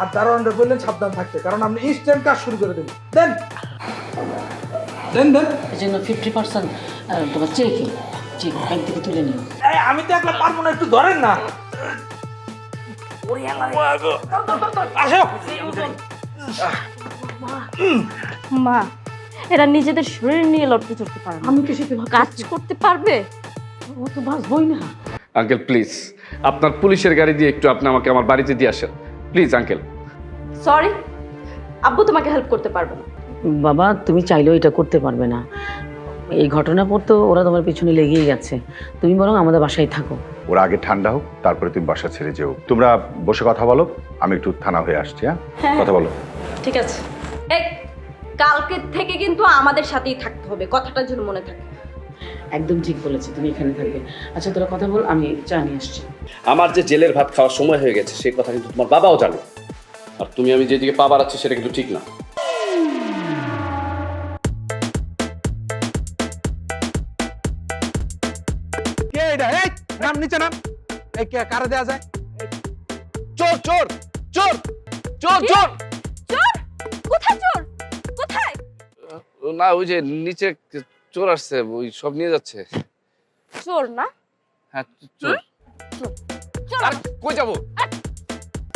আর দারোয়ানরা বললেন সাবধান থাকতে, কারণ আপনি ইনস্ট্যান্ট কাজ শুরু করে দেবেন। দেন দেন দেন। এই জন্য 50% তোমার চেক ব্যাংক থেকে তুলে নিও। এই আমি তো একলা পারবো না, একটু ধরেন না। আসো। মা, এরা নিজেদের শরীর নিয়ে লড়তে চড়তে পারে না। আমি তো সেটা কাজ করতে পারবে? ও তো বাঁচবই না। আঙ্কেল প্লিজ, আপনার পুলিশের গাড়ি দিয়ে একটু আপনি আমাকে আমার বাড়িতে দিয়ে আসেন প্লিজ আঙ্কেল। সরি, আব্বু তোমাকে হেল্প করতে পারবে না। বাবা তুমি চাইলেও এটা করতে পারবে না। এই ঘটনার পর তো ওরা তোমার পিছনে লেগেই গেছে। তুমি বরং আমাদের বাসায় থাকো। ওরা আগে ঠান্ডা হোক, তারপরে তুমি বাসা ছেড়ে যেও। তোমরা বসে কথা বলো, আমি একটু থানা হয়ে আসছি। হ্যাঁ, কথা বলো। ঠিক আছে। এই কালকে থেকে কিন্তু আমাদের সাথেই থাকতে হবে, কথাটা যেন মনে থাকে। একদম ঠিক বলেছি, তুমি এখানে থাকবে। আচ্ছা তোরা কথা বল, আমি চা নিয়ে আসছি। আমার যে জেলের ভাত খাওয়ার সময় হয়ে গেছে সেই কথা কিন্তু তোমার বাবাও জানে, আর তুমি আমি যেদিকে পা বাড়াচ্ছি সেটা কিন্তু ঠিক না। কে এটা? এই নাম নিচে নাম। এই কে, কারে দেয়া যায়? চোর চোর চোর চোর চোর। চোর? কোথায় চোর? কোথায়? না ওই যে নিচে চোর আসছে, ওই সব নিয়ে যাচ্ছে। চোর না? হ্যাঁ চোর। চোর। আর কই যাবো?